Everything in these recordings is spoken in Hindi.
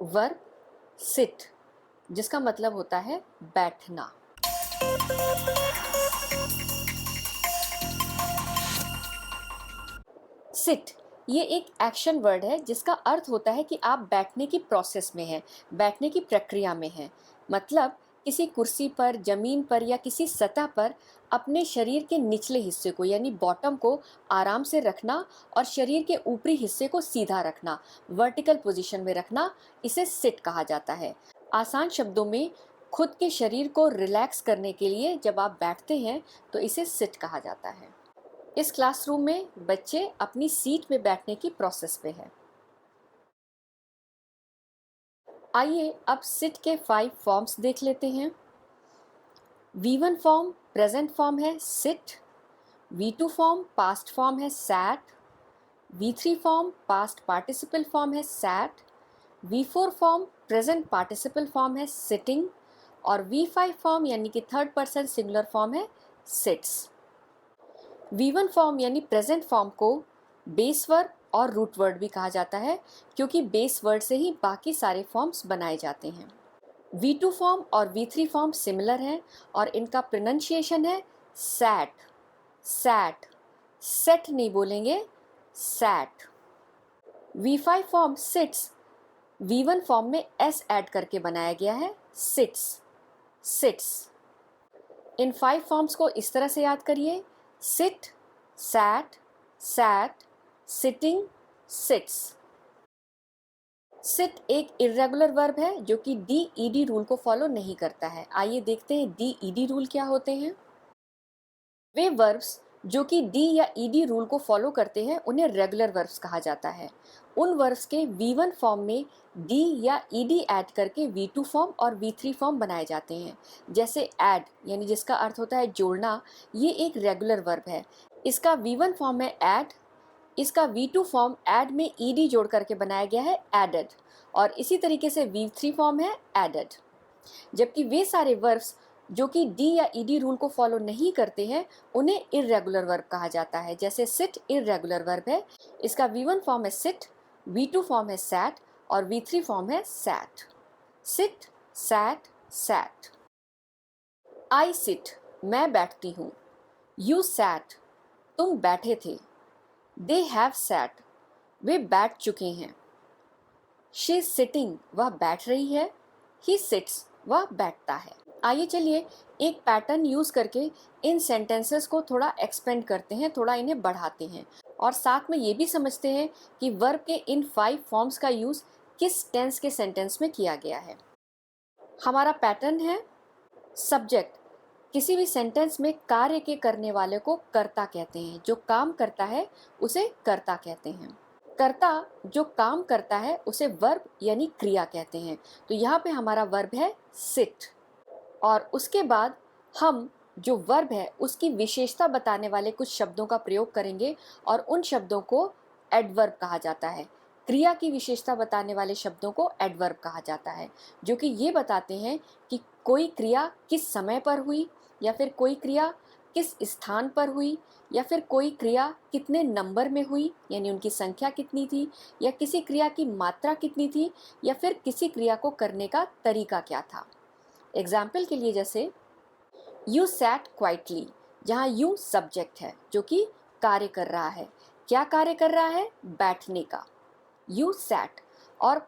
वर्ब सिट, जिसका मतलब होता है बैठना। सिट ये एक एक्शन वर्ड है जिसका अर्थ होता है कि आप बैठने की प्रोसेस में हैं, बैठने की प्रक्रिया में हैं। मतलब किसी कुर्सी पर, जमीन पर या किसी सतह पर अपने शरीर के निचले हिस्से को यानी बॉटम को आराम से रखना और शरीर के ऊपरी हिस्से को सीधा रखना, वर्टिकल पोजीशन में रखना, इसे सिट कहा जाता है। आसान शब्दों में खुद के शरीर को रिलैक्स करने के लिए जब आप बैठते हैं तो इसे सिट कहा जाता है। इस क्लासरूम में बच्चे अपनी सीट में बैठने की प्रोसेस पे है। आइए अब सिट के 5 फॉर्म्स देख लेते हैं। V1 फॉर्म प्रेजेंट फॉर्म है sit, V2 form past form है sat, V3 form past participle form है sat, V4 form present participle form है सिटिंग और V5 फॉर्म यानी कि थर्ड पर्सन सिंगुलर फॉर्म है सिट्स। V1 फॉर्म यानी प्रेजेंट फॉर्म को बेस वर्ड और रूट वर्ड भी कहा जाता है क्योंकि बेस वर्ड से ही बाकी सारे फॉर्म्स बनाए जाते हैं। V2 फॉर्म और V3 फॉर्म सिमिलर हैं और इनका प्रोनाउंसिएशन है सैट, सैट, सेट नहीं बोलेंगे, sat. V5 form sits V1 form में S ऐड करके बनाया गया है, सिट्स, सिट्स। इन 5 फॉर्म्स को इस तरह से याद करिए, sit, sat, sat, sitting, sits. Sit एक इर्रेगुलर वर्ब है जो कि DED रूल को फॉलो नहीं करता है। आइए देखते हैं DED रूल क्या होते हैं। वे वर्ब्स जो कि D या ED रूल को फॉलो करते हैं उन्हें रेगुलर वर्ब्स कहा जाता है। उन वर्ब्स के V1 फॉर्म में D या ED ऐड करके V2 फॉर्म और V3 फॉर्म बनाए जाते हैं। जैसे ऐड यानी जिसका अर्थ होता है जोड़ना, ये एक रेगुलर वर्ब है। इसका V1 फॉर्म है ऐड, इसका V2 फॉर्म ऐड में ED जोड़ करके बनाया गया है एडेड और इसी तरीके से V3 फॉर्म है एडेड। जबकि वे सारे वर्ब्स जो कि D या ED रूल को फॉलो नहीं करते हैं उन्हें इर्रेगुलर वर्ब कहा जाता है। जैसे सिट इर्रेगुलर वर्ब है, इसका V1 फॉर्म है सिट, V2 फॉर्म है सैट और V3 फॉर्म है sat. Sit, sat, sat. I sit मैं बैठती हूँ, यू सैट तुम बैठे थे, दे हैव सैट वे बैठ चुके हैं, शी इज सिटिंग वह बैठ रही है, ही सिट्स वह बैठता है। आइए चलिए एक पैटर्न यूज करके इन सेंटेंसेस को थोड़ा एक्सपेंड करते हैं, थोड़ा इन्हें बढ़ाते हैं और साथ में ये भी समझते हैं कि वर्ब के इन 5 फॉर्म्स का यूज किस टेंस के सेंटेंस में किया गया है। हमारा पैटर्न है सब्जेक्ट, किसी भी सेंटेंस में कार्य के करने वाले को कर्ता कहते हैं। जो काम करता है उसे कर्ता कहते हैं। कर्ता जो काम करता है उसे वर्ब यानी क्रिया कहते हैं। तो यहाँ पे हमारा वर्ब है सिट और उसके बाद हम जो वर्ब है उसकी विशेषता बताने वाले कुछ शब्दों का प्रयोग करेंगे और उन शब्दों को एडवर्ब कहा जाता है। क्रिया की विशेषता बताने वाले शब्दों को एडवर्ब कहा जाता है, जो कि ये बताते हैं कि कोई क्रिया किस समय पर हुई या फिर कोई क्रिया किस स्थान पर हुई या फिर कोई क्रिया कितने नंबर में हुई यानी उनकी संख्या कितनी थी या किसी क्रिया की मात्रा कितनी थी या फिर किसी क्रिया को करने का तरीका क्या था। एग्जाम्पल के लिए जैसे यू सैट क्वाइटली, जहाँ यू सब्जेक्ट है जो कि कार्य कर रहा है। क्या कार्य कर रहा है? बैठने का। यू सैट और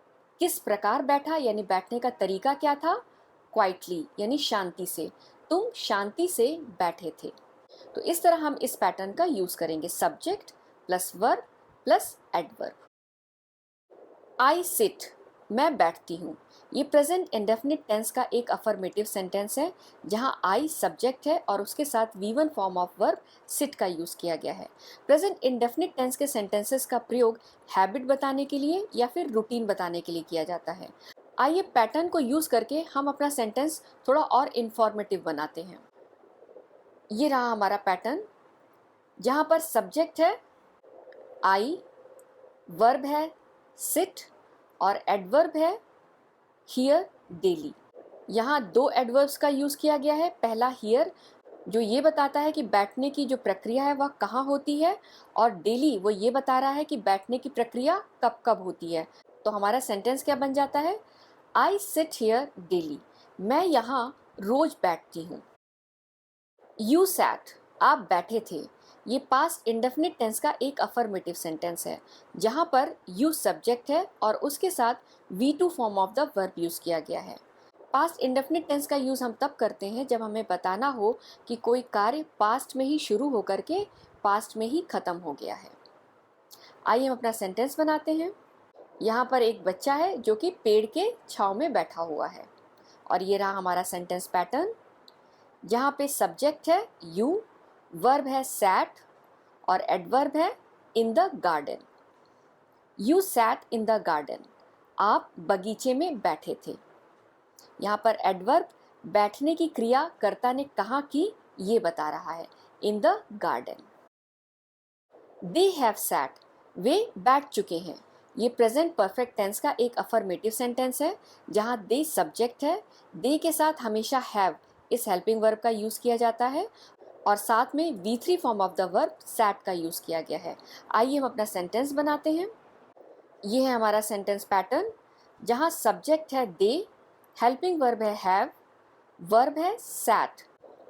किस प्रकार बैठा यानी बैठने का तरीका क्या था? क्वाइटली यानी शांति से। तुम शांति से बैठे थे। तो इस तरह हम इस पैटर्न का यूज करेंगे, subject plus verb plus adverb. आई सिट मैं बैठती हूँ, ये प्रेजेंट इंडेफिनिट टेंस का एक अफर्मेटिव सेंटेंस है जहाँ आई सब्जेक्ट है और उसके साथ V1 form of verb sit का यूज किया गया है। प्रेजेंट इंडेफिनिट टेंस के सेंटेंसेस का प्रयोग हैबिट बताने के लिए या फिर रूटीन बताने के लिए किया जाता है। आइए पैटर्न को यूज करके हम अपना सेंटेंस थोड़ा और इंफॉर्मेटिव बनाते हैं। ये रहा हमारा पैटर्न जहाँ पर सब्जेक्ट है आई, वर्ब है सिट और एडवर्ब है हियर डेली। यहाँ 2 एडवर्ब्स का यूज़ किया गया है। पहला हियर जो ये बताता है कि बैठने की जो प्रक्रिया है वह कहाँ होती है और डेली वो ये बता रहा है कि बैठने की प्रक्रिया कब कब होती है। तो हमारा सेंटेंस क्या बन जाता है? आई सिट हियर डेली, मैं यहाँ रोज बैठती हूँ। यू सैट, आप बैठे थे। ये पास्ट इंडेफिनिट टेंस का एक अफर्मेटिव सेंटेंस है जहाँ पर यू सब्जेक्ट है और उसके साथ V2 form of the verb use किया गया है। पास्ट इंडेफिनिट टेंस का यूज़ हम तब करते हैं जब हमें बताना हो कि कोई कार्य पास्ट में ही शुरू होकर के पास्ट में ही ख़त्म हो गया है। आइए हम अपना सेंटेंस बनाते हैं। यहाँ पर एक बच्चा है जो कि पेड़ के छांव में बैठा हुआ है और ये रहा हमारा सेंटेंस पैटर्न, जहाँ पे सब्जेक्ट है यू, वर्ब है सैट और एडवर्ब है in the garden. You sat in the garden, आप बगीचे में बैठे थे। यहाँ पर एडवर्ब बैठने की क्रिया कर्ता ने कहाँ की ये बता रहा है, in the garden. They have sat, वे बैठ चुके हैं। ये प्रेजेंट परफेक्ट टेंस का एक अफर्मेटिव सेंटेंस है जहाँ दे सब्जेक्ट है, दे के साथ हमेशा हैव इस हेल्पिंग वर्ब का यूज़ किया जाता है और साथ में V3 form of the verb sat का यूज़ किया गया है। आइए हम अपना सेंटेंस बनाते हैं। ये है हमारा सेंटेंस पैटर्न, जहाँ सब्जेक्ट है दे, हेल्पिंग वर्ब है हैव, वर्ब है सैट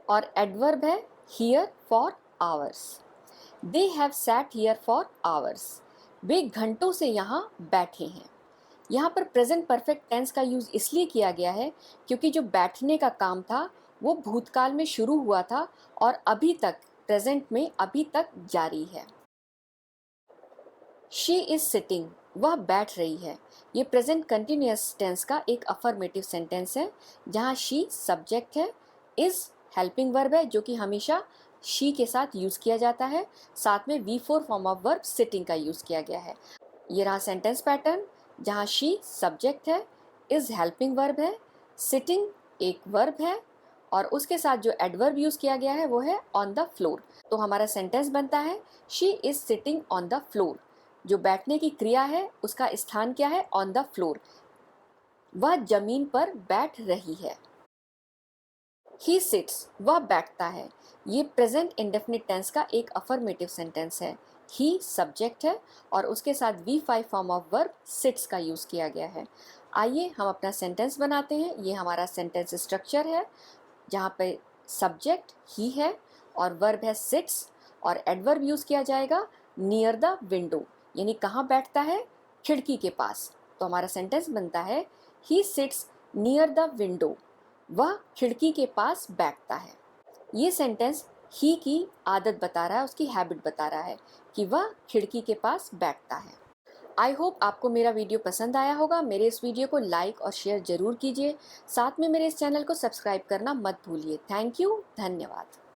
और एडवर्ब है here for hours. They have sat here for hours, वे घंटों से यहाँ बैठे हैं। यहाँ पर प्रेजेंट परफेक्ट टेंस का यूज़ इसलिए किया गया है क्योंकि जो बैठने का काम था वो भूतकाल में शुरू हुआ था और अभी तक प्रेजेंट में अभी तक जारी है। शी इज सिटिंग, वह बैठ रही है। ये प्रेजेंट कंटिन्यूअस टेंस का एक अफर्मेटिव सेंटेंस है जहाँ शी सब्जेक्ट है, इज हेल्पिंग वर्ब है जो कि हमेशा शी के साथ यूज़ किया जाता है, साथ में V4 form of verb sitting का यूज़ किया गया है। ये रहा सेंटेंस पैटर्न, जहाँ शी सब्जेक्ट है, इज हेल्पिंग वर्ब है, सिटिंग एक वर्ब है और उसके साथ जो एडवर्ब यूज़ किया गया है वो है ऑन द फ्लोर। तो हमारा सेंटेंस बनता है she is sitting on the floor. जो बैठने की क्रिया है उसका स्थान क्या है? ऑन द फ्लोर, वह जमीन पर बैठ रही है। ही सिट्स, वह बैठता है। ये प्रेजेंट इंडेफिनिट टेंस का एक अफर्मेटिव सेंटेंस है। ही सब्जेक्ट है और उसके साथ V5 form of verb sits का यूज़ किया गया है। आइए हम अपना सेंटेंस बनाते हैं। ये हमारा सेंटेंस स्ट्रक्चर है जहाँ पे सब्जेक्ट ही है और वर्ब है सिट्स और एडवर्ब यूज़ किया जाएगा नियर द विंडो, यानी कहाँ बैठता है? खिड़की के पास। तो हमारा सेंटेंस बनता है he sits near the window, वह खिड़की के पास बैठता है। ये सेंटेंस ही की आदत बता रहा है, उसकी हैबिट बता रहा है कि वह खिड़की के पास बैठता है। आई होप आपको मेरा वीडियो पसंद आया होगा। मेरे इस वीडियो को लाइक और शेयर ज़रूर कीजिए, साथ में मेरे इस चैनल को सब्सक्राइब करना मत भूलिए। थैंक यू, धन्यवाद।